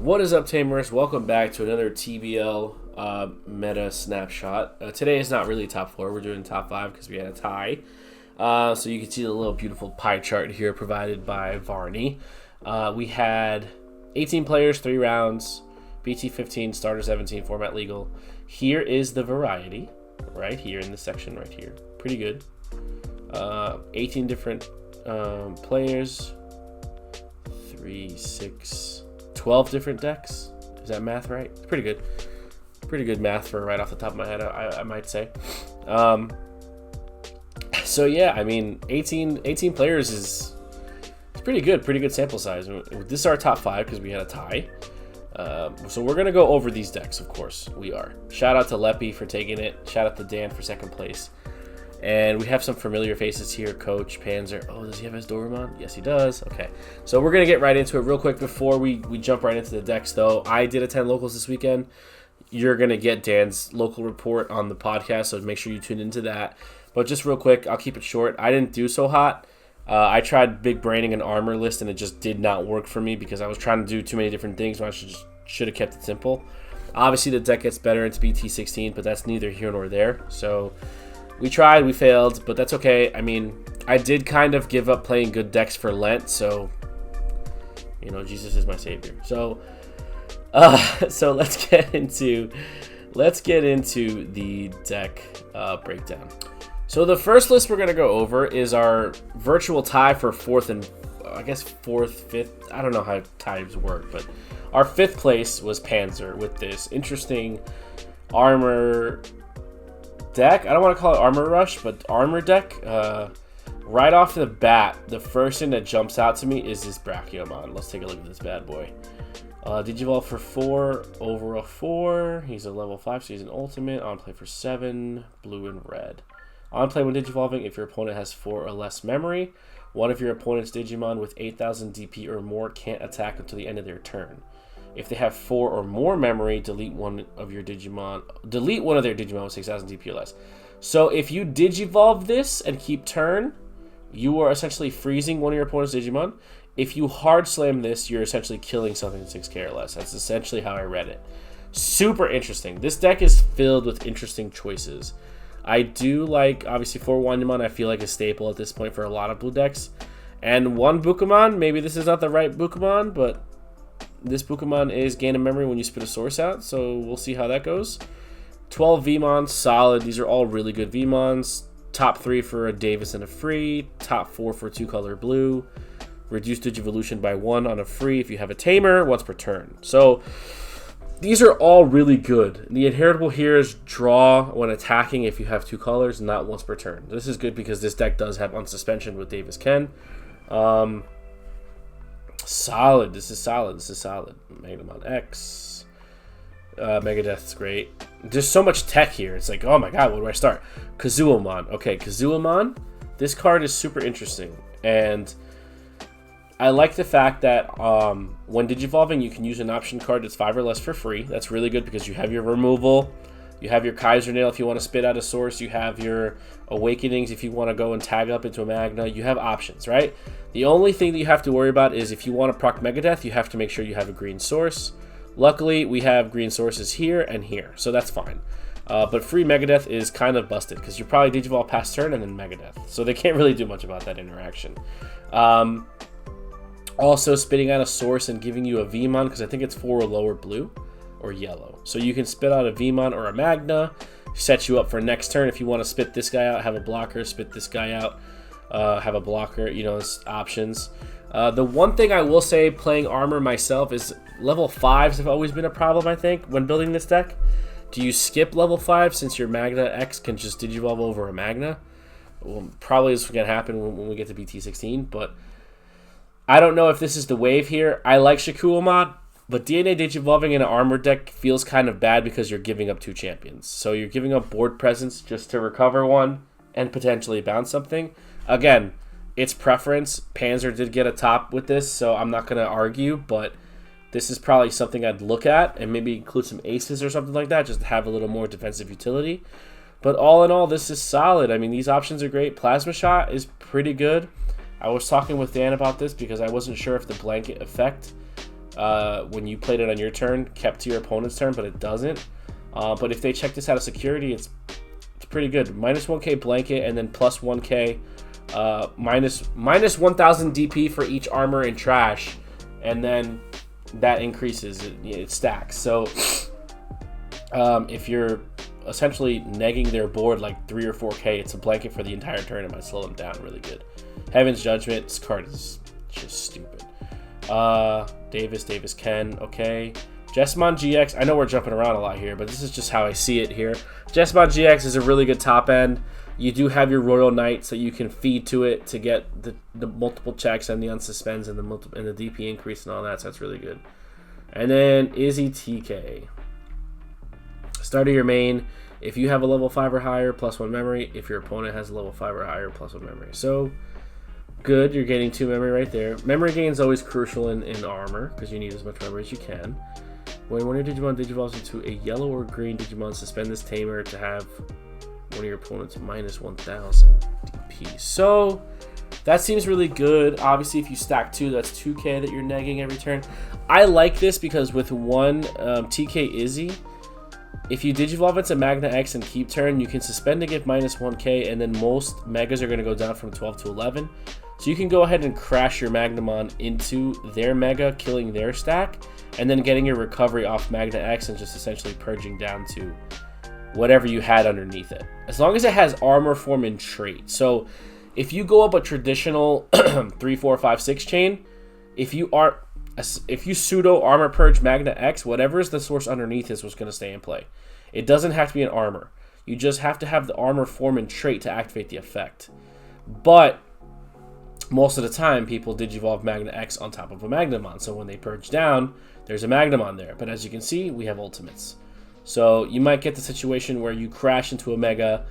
What is up, Tamers? Welcome back to another TBL meta snapshot. Today is not really top 4. We're doing top 5 because we had a tie. So you can see the little beautiful pie chart here provided by Varney. We had 18 players, 3 rounds, BT15, starter 17, format legal. Here is the variety, right here in this section right here. Pretty good. 18 different players, 3, 6... 12 different decks. Is that math right? It's pretty good. Pretty good math for right off the top of my head, I might say. So yeah, I mean, 18 players is pretty good. Pretty good sample size. This is our top 5 because we had a tie. So we're gonna go over these decks, of course. We are. Shout out to Leppy for taking it. Shout out to Dan for 2nd place. And we have some familiar faces here. Coach, Panzer. Oh, does he have his Doremon? Yes, he does. Okay. So we're going to get right into it real quick before we jump right into the decks, though. I did attend locals this weekend. You're going to get Dan's local report on the podcast, so make sure you tune into that. But just real quick, I'll keep it short. I didn't do so hot. I tried big braining an armor list, and it just did not work for me because I was trying to do too many different things when I should have kept it simple. Obviously, the deck gets better into BT16, but that's neither here nor there. So we tried, we failed, but that's okay. I mean, I did kind of give up playing good decks for Lent, so, you know, Jesus is my savior. So, so let's get into the deck breakdown. So the first list we're gonna go over is our virtual tie for 4th and I guess 4th, 5th. I don't know how ties work, but our 5th place was Panzer with this interesting armor deck. I don't want to call it armor rush, but armor deck. Right off the bat, the first thing that jumps out to me is this Brachiomon. Let's take a look at this bad boy. Digivolve for 4, overall 4. He's a level 5, so he's an ultimate. On play for 7, blue and red. On play when digivolving, if your opponent has 4 or less memory, one of your opponent's Digimon with 8,000 DP or more can't attack until the end of their turn. If they have 4 or more memory, delete one of their Digimon with 6,000 DP or less. So if you Digivolve this and keep turn, you are essentially freezing one of your opponent's Digimon. If you hard slam this, you're essentially killing something 6k or less. That's essentially how I read it. Super interesting. This deck is filled with interesting choices. I do like, obviously, 4 Wandymon I feel like a staple at this point for a lot of blue decks. And 1 Bukamon, maybe this is not the right Bukamon, but this Pokemon is gain a memory when you spit a source out, so we'll see how that goes. 12 Vmons, solid. These are all really good Vmons. Top 3 for a Davis and a free. Top 4 for 2-color blue. Reduced Digivolution by 1 on a free if you have a Tamer, once per turn. So these are all really good. The inheritable here is draw when attacking if you have 2 colors, not once per turn. This is good because this deck does have unsuspension with Davis Ken. Solid. This is solid. Megamon X. Megadeth's great. There's so much tech here. It's like, oh my god, where do I start? Kazuomon. Okay, Kazuomon. This card is super interesting. And I like the fact that when Digivolving, you can use an option card that's 5 or less for free. That's really good because you have your removal. You have your Kaiser Nail if you want to spit out a source. You have your Awakenings if you want to go and tag up into a Magna. You have options, right? The only thing that you have to worry about is if you want to proc Megadeth, you have to make sure you have a green source. Luckily, we have green sources here and here, so that's fine. But free Megadeth is kind of busted because you probably Digivolve past turn and then Megadeth. So they can't really do much about that interaction. Also, spitting out a source and giving you a Vmon because I think it's 4 or lower blue or yellow. So you can spit out a Vmon or a Magna, set you up for next turn. If you want to spit this guy out, have a blocker, spit this guy out, have a blocker, you know, it's options. The one thing I will say playing armor myself is level 5s have always been a problem, I think, when building this deck. Do you skip level 5 since your Magna X can just Digivolve over a Magna? Well, probably this is going to happen when we get to BT16, but I don't know if this is the wave here. I like Shakuamon, but DNA Digivolving in an armor deck feels kind of bad because you're giving up 2 champions. So you're giving up board presence just to recover one and potentially bounce something. Again, it's preference. Panzer did get a top with this, so I'm not going to argue, but this is probably something I'd look at and maybe include some aces or something like that just to have a little more defensive utility. But all in all, this is solid. I mean, these options are great. Plasma Shot is pretty good. I was talking with Dan about this because I wasn't sure if the blanket effect when you played it on your turn, kept to your opponent's turn, but it doesn't. But if they check this out of security, it's pretty good. Minus 1k blanket, and then plus 1k, minus 1000 DP for each armor and trash, and then that increases, it stacks. So if you're essentially negging their board like 3 or 4k, it's a blanket for the entire turn. It might slow them down really good. Heaven's Judgment, this card is just stupid. Davis Ken, okay. Jessamon GX, I know we're jumping around a lot here, but this is just how I see it here. Jessamon GX is a really good top end. You do have your Royal Knights that you can feed to it to get the multiple checks and the unsuspends and the DP increase and all that, so that's really good. And then Izzy TK. Start of your main, if you have a level 5 or higher, plus 1 memory. If your opponent has a level 5 or higher, plus 1 memory. So, good, you're getting 2 memory right there. Memory gain is always crucial in armor, because you need as much memory as you can. When one of your Digimon digivolves into a yellow or green Digimon, suspend this Tamer to have one of your opponent's minus 1000 DP. So, that seems really good. Obviously, if you stack 2, that's 2k that you're negging every turn. I like this because with one TK Izzy, if you Digivolve into Magna X and keep turn, you can suspend to give minus 1k, and then most Megas are going to go down from 12 to 11. So you can go ahead and crash your Magnamon into their Mega, killing their stack, and then getting your recovery off Magna X and just essentially purging down to whatever you had underneath it. As long as it has armor form and trait. So if you go up a traditional 3, 4, 5, 6 chain, if you pseudo armor purge Magna X, whatever is the source underneath is what's going to stay in play. It doesn't have to be an armor. You just have to have the armor form and trait to activate the effect. But most of the time, people Digivolve Magna X on top of a Magnamon. So when they purge down, there's a Magnamon there. But as you can see, we have ultimates. So you might get the situation where you crash into a Mega,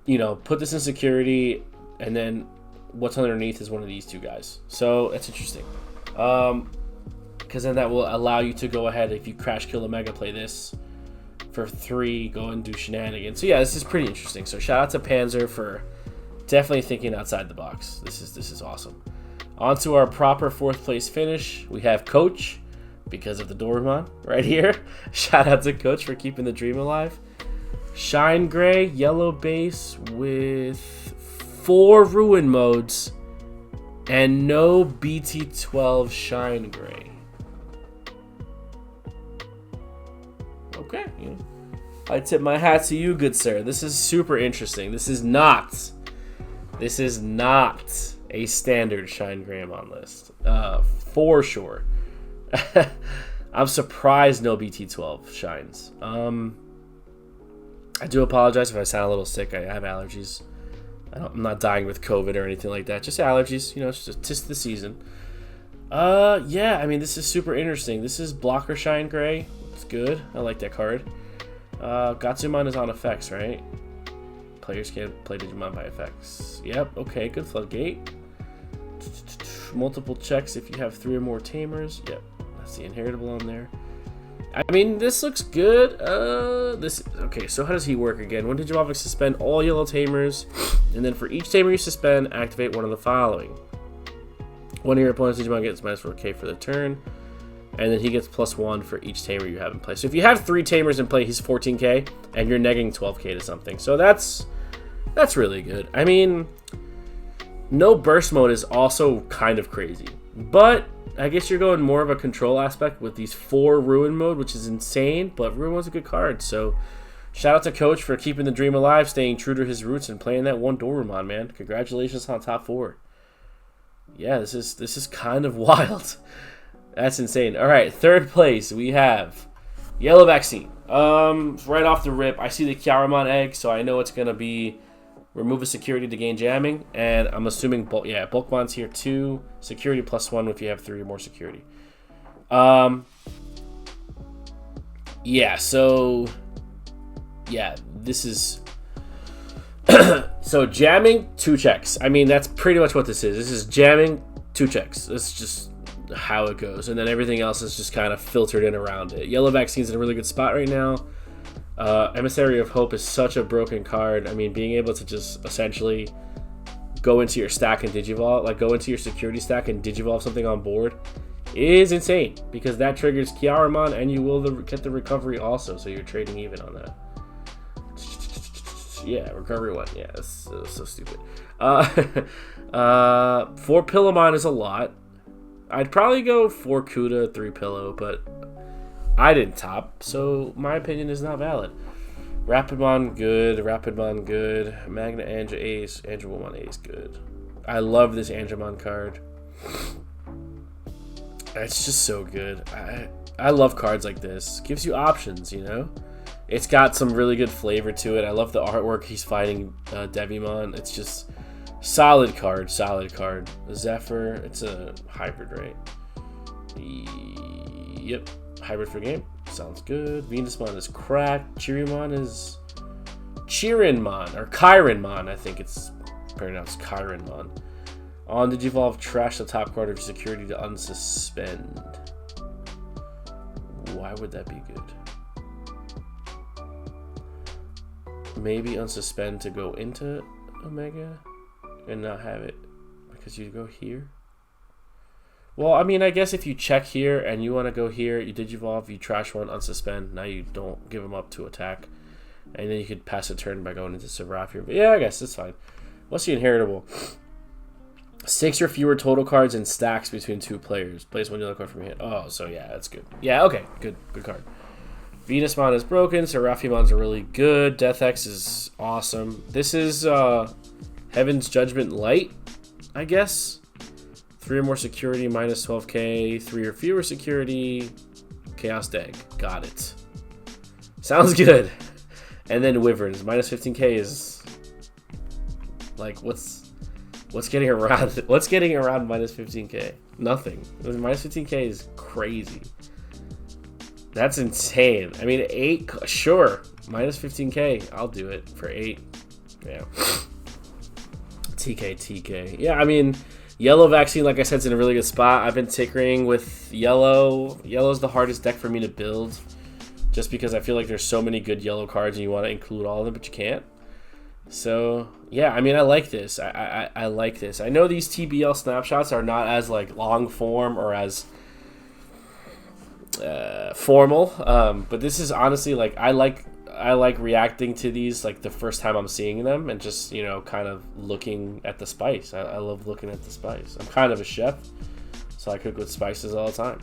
you know, put this in security, and then what's underneath is one of these two guys. So it's interesting. Because then that will allow you to go ahead, if you crash kill a Mega, play this for 3, go and do shenanigans. So yeah, this is pretty interesting. So shout out to Panzer for definitely thinking outside the box. This is awesome. On to our proper 4th place finish. We have Coach, because of the Doremon right here. Shout out to Coach for keeping the dream alive. Shine Gray, yellow base with 4 ruin modes and no BT12 Shine Gray. Okay, I tip my hat to you, good sir. This is super interesting. This is not a standard Shine Greymon list, for sure. I'm surprised no BT12 shines. I do apologize if I sound a little sick. I have allergies. I'm not dying with COVID or anything like that. Just allergies. You know, it's just the season. Yeah, I mean, this is super interesting. This is Blocker Shine Gray. It's good. I like that card. Gatsumon is on effects, right? Players can't play Digimon by effects. Yep, okay, good floodgate. Multiple checks if you have 3 or more Tamers. Yep, that's the inheritable on there. I mean, this looks good. Okay, so how does he work again? When Digivolve, suspend all yellow Tamers, and then for each Tamer you suspend, activate one of the following. One of your opponent's Digimon gets minus 4k for the turn, and then he gets +1 for each Tamer you have in play. So if you have 3 Tamers in play, he's 14k, and you're negging 12k to something. So that's really good. I mean, no burst mode is also kind of crazy, but I guess you're going more of a control aspect with these 4 ruin mode, which is insane, but ruin mode's a good card. So shout out to Coach for keeping the dream alive, staying true to his roots, and playing that one Doremon, man. Congratulations on top 4. Yeah, this is kind of wild. That's insane. All right, 3rd place we have Yellow Vaccine. Right off the rip, I see the Kyaramon egg, so I know it's gonna be remove a security to gain jamming, and I'm assuming Bulkmon's here too. Security +1 if you have 3 or more security. Yeah, so yeah, this is so jamming 2 checks. I mean, that's pretty much what this is. This is jamming 2 checks. That's just how it goes, and then everything else is just kind of filtered in around it. Yellow Vaccine's in a really good spot right now. Emissary of Hope is such a broken card. I mean, being able to just essentially go into your stack and Digivolve, like go into your security stack and Digivolve something on board is insane because that triggers Kiaramon and you will get the recovery also, so you're trading even on that. Yeah, recovery 1. Yeah, that's so stupid. 4 Pillamon is a lot. I'd probably go 4 Kuda, 3 Pillow, but I didn't top, so my opinion is not valid. Rapidmon, good. Rapidmon, good. Magna Anja, ace. Angemon, ace, good. I love this Angemon card. It's just so good. I love cards like this. Gives you options, you know? It's got some really good flavor to it. I love the artwork. He's fighting Devimon. It's just solid card, solid card. Zephyr, it's a hybrid, right? Yep, hybrid for game. Sounds good. Venusmon is cracked. Chirimon is Chirinmon, or Chirinmon, I think it's pronounced Chirinmon. On Digivolve, trash the top card of your security to unsuspend. Why would that be good? Maybe unsuspend to go into Omega and not have it because you go here. Well, I mean, I guess if you check here and you want to go here, you Digivolve, you trash one, unsuspend. Now you don't give them up to attack. And then you could pass a turn by going into Seraph. But yeah, I guess it's fine. What's the inheritable? 6 or fewer total cards in stacks between 2 players. Place 1 yellow card from your hand. Oh, so yeah, that's good. Yeah, okay, good card. Venusmon is broken. Seraphimon's are really good. Death X is awesome. This is Heaven's Judgment Light, I guess. 3 or more security, minus 12k. 3 or fewer security, Chaos Dag. Got it. Sounds good. And then Wyverns, minus 15k is like what's getting around minus 15k? Nothing. Minus 15k is crazy. That's insane. I mean, 8, sure. Minus 15k, I'll do it for 8. Yeah. TK. Yeah, I mean, Yellow Vaccine, like I said, is in a really good spot. I've been tinkering with Yellow. Yellow's the hardest deck for me to build, just because I feel like there's so many good yellow cards and you want to include all of them, but you can't. So, yeah, I mean, I like this. I like this. I know these TBL snapshots are not as, like, long form or as formal, but this is honestly, like, I like reacting to these, like, the first time I'm seeing them and just, you know, kind of looking at the spice. I love looking at the spice. I'm kind of a chef, so I cook with spices all the time.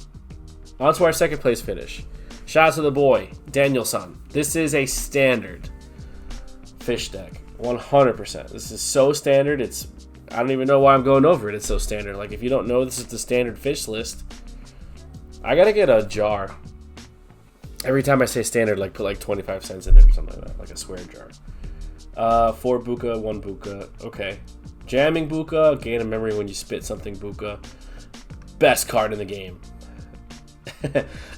On to our second place finish. Shout out to the boy, Danielson. This is a standard fish deck. 100%. This is so standard. I don't even know why I'm going over it. It's so standard. Like, if you don't know this is the standard fish list, I gotta get a jar. Every time I say standard, like, put like 25 cents in it or something like that, like a square jar. 4 Buka, 1 Buka. Okay. Jamming Buka, gain a memory when you spit something Buka. Best card in the game.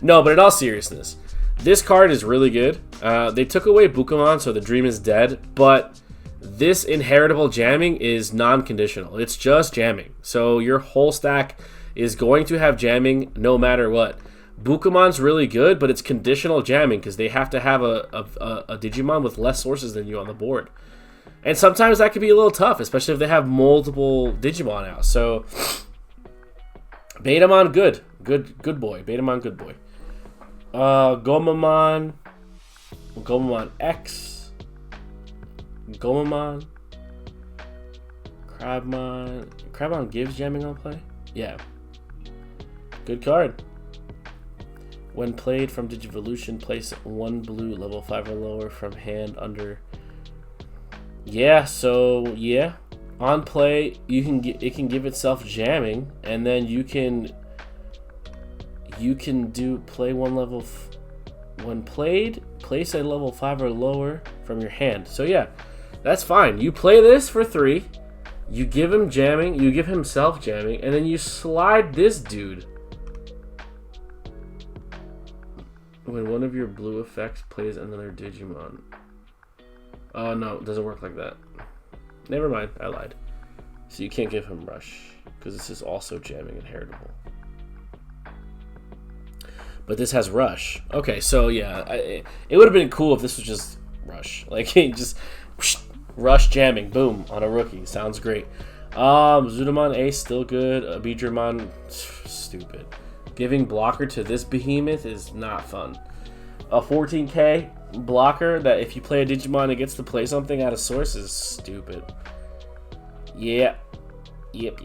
No, but in all seriousness, this card is really good. They took away Bukamon, so the dream is dead, but this inheritable jamming is non-conditional. It's just jamming. So your whole stack is going to have jamming no matter what. Bukamon's really good, but it's conditional jamming because they have to have a Digimon with less sources than you on the board. And sometimes that can be a little tough, especially if they have multiple Digimon out. So Betamon, good boy. Betamon, good boy. Gomamon X, Gomamon, Crabmon gives jamming on play? Yeah. Good card. When played from Digivolution, place 1 blue level 5 or lower from hand under. Yeah, so yeah. On play, it can give itself jamming, and then you can play 1 level. When played, place a level 5 or lower from your hand. So yeah, that's fine. You play this for 3. You give him jamming. You give himself jamming, and then you slide this dude. When one of your blue effects plays another Digimon. Oh no, it doesn't work like that. Never mind, I lied. So you can't give him Rush, because this is also jamming and heritable. But this has Rush. Okay, so yeah, it would have been cool if this was just Rush. Like, just Rush jamming, boom, on a rookie. Sounds great. Zudamon Ace, still good. Beedramon, stupid. Giving blocker to this behemoth is not fun. A 14k blocker that if you play a Digimon it gets to play something out of source is stupid. Yeah. Yep.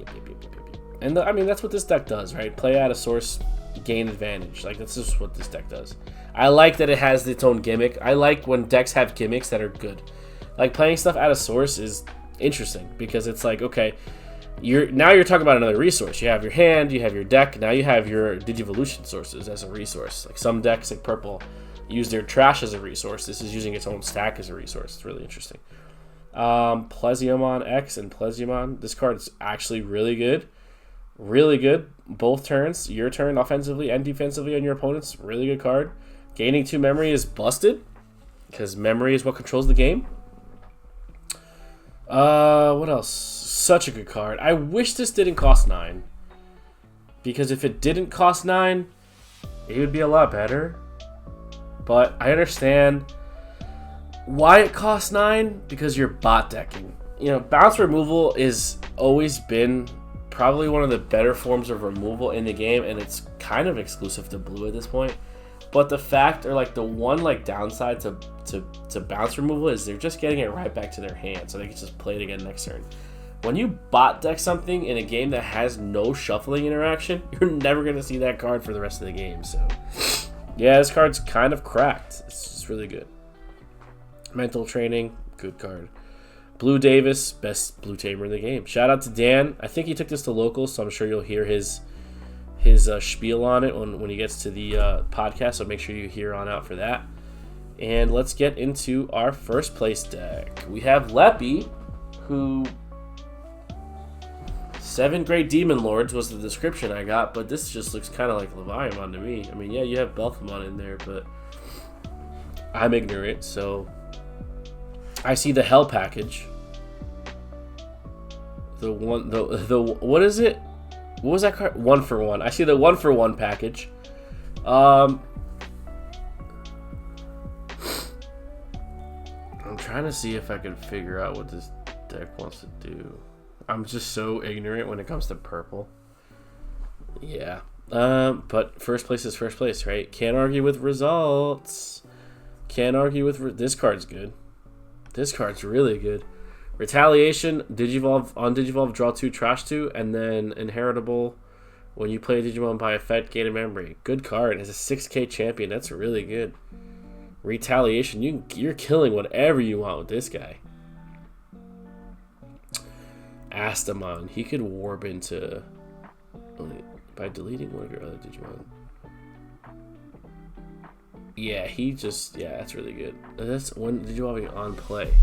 And I mean, that's what this deck does, right? Play out of source, gain advantage. Like, that's just what this deck does. I like that it has its own gimmick. I like when decks have gimmicks that are good. Like, playing stuff out of source is interesting because it's like, okay, now you're talking about another resource. You have your hand, you have your deck, now you have your Digivolution sources as a resource. Like, some decks, like Purple, use their trash as a resource. This is using its own stack as a resource. It's really interesting. Pleziomon X and Pleziomon. This card's actually really good. Really good. Both turns. Your turn offensively and defensively on your opponent's. Really good card. Gaining 2 memory is busted because memory is what controls the game. What else? Such a good card. I wish this didn't cost 9. Because if it didn't cost 9, it would be a lot better. But I understand why it costs 9, because you're bot decking. You know, bounce removal is always been probably one of the better forms of removal in the game, and it's kind of exclusive to blue at this point. But the fact, or like the one like downside to bounce removal is they're just getting it right back to their hand, so they can just play it again next turn. When you bot deck something in a game that has no shuffling interaction, you're never going to see that card for the rest of the game. So yeah, this card's kind of cracked. It's just really good. Mental Training, good card. Blue Davis, best blue tamer in the game. Shout out to Dan. I think he took this to locals, so I'm sure you'll hear his spiel on it when he gets to the podcast, so make sure you hear on out for that. And let's get into our first place deck. We have Leppy, who 7 Great Demon Lords was the description I got, but this just looks kind of like Levon to me. I mean, yeah, you have Belphamon in there, but I'm ignorant, so I see the Hell package. The what is it? What was that card? 1-for-1. I see the 1-for-1 package. I'm trying to see if I can figure out what this deck wants to do. I'm just so ignorant when it comes to purple. Yeah. But first place is first place, right? Can't argue with results. Can't argue with... This card's good. This card's really good. Retaliation, Digivolve, on Digivolve, draw 2, trash 2, and then Inheritable. When you play Digimon by effect, gain a memory. Good card. It's a 6k champion. That's really good. Retaliation, you're killing whatever you want with this guy. Astamon, he could warp into... by deleting one of your other Digimon. Yeah, that's really good. That's when Digimon on play.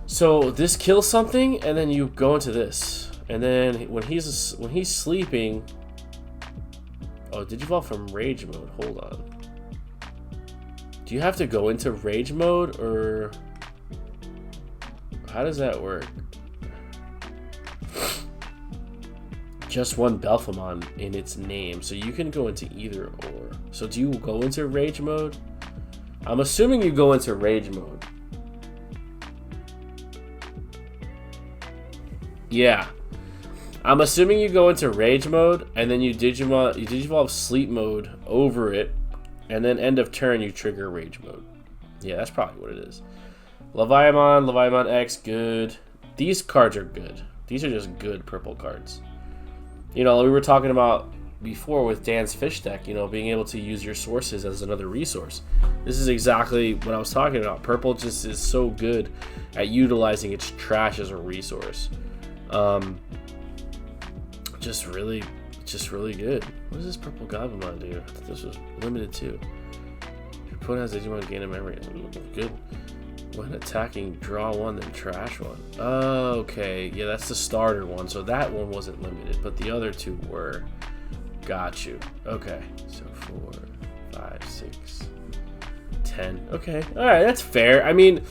So this kills something, and then you go into this, and then when he's sleeping. Oh, Digivolve from Rage mode. Hold on. Do you have to go into Rage mode, or how does that work? Just one Belphamon in its name, so you can go into either or. So do you go into Rage mode? I'm assuming you go into Rage mode. Yeah. I'm assuming you go into Rage mode, and then you Digivolve Sleep mode over it, and then end of turn you trigger Rage mode. Yeah, that's probably what it is. Leviamon X, good. These cards are good. These are just good purple cards. You know, we were talking about before with Dan's fish deck, you know, being able to use your sources as another resource. This is exactly what I was talking about. Purple just is so good at utilizing its trash as a resource. Just really good. What does this purple Gabumon do? I thought this was limited too. Your opponent has Digimon gain a memory. Good. When attacking, draw 1, then trash 1. Oh, okay. Yeah, that's the starter one. So that one wasn't limited, but the other 2 were. Got you. Okay. So 4, 5, 6, 10. Okay. All right, that's fair. I mean,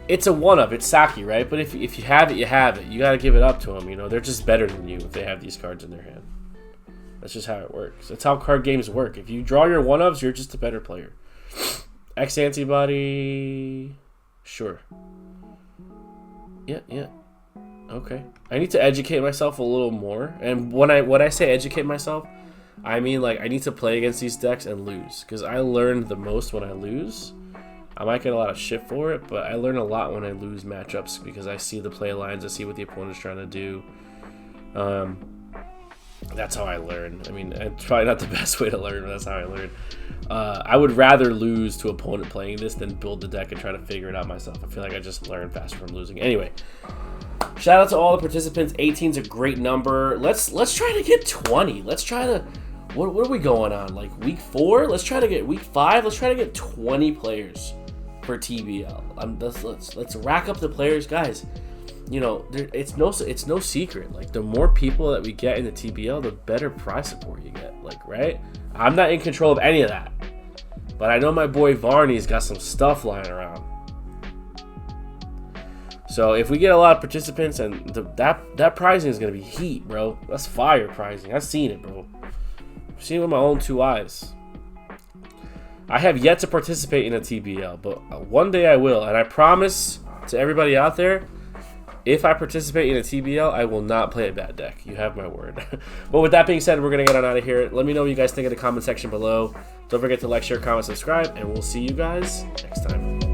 it's a one-up. It's Saki, right? But if you have it, you have it. You got to give it up to them. You know, they're just better than you if they have these cards in their hand. That's just how it works. That's how card games work. If you draw your one-ups, you're just a better player. X antibody, sure. Yeah. Okay. I need to educate myself a little more. And when I say educate myself, I mean, like, I need to play against these decks and lose, because I learn the most when I lose. I might get a lot of shit for it, but I learn a lot when I lose matchups, because I see the play lines, I see what the opponent's trying to do. That's how I learn. I mean, it's probably not the best way to learn, but that's how I learn. I would rather lose to opponent playing this than build the deck and try to figure it out myself. I feel like I just learn faster from losing. Anyway, shout out to all the participants. 18's a great number. Let's try to get 20. Let's try to. What are we going on? Like week 4? Let's try to get week 5. Let's try to get 20 players for TBL. Let's rack up the players, guys. You know, it's no secret. Like, the more people that we get in the TBL, the better prize support you get. Like, right? I'm not in control of any of that, but I know my boy Varney's got some stuff lying around. So if we get a lot of participants, and that pricing is gonna be heat, bro. That's fire pricing. I've seen it, bro. I've seen it with my own 2 eyes. I have yet to participate in a TBL, but one day I will, and I promise to everybody out there, if I participate in a TBL, I will not play a bad deck. You have my word. But with that being said, we're going to get on out of here. Let me know what you guys think in the comment section below. Don't forget to like, share, comment, subscribe, and we'll see you guys next time.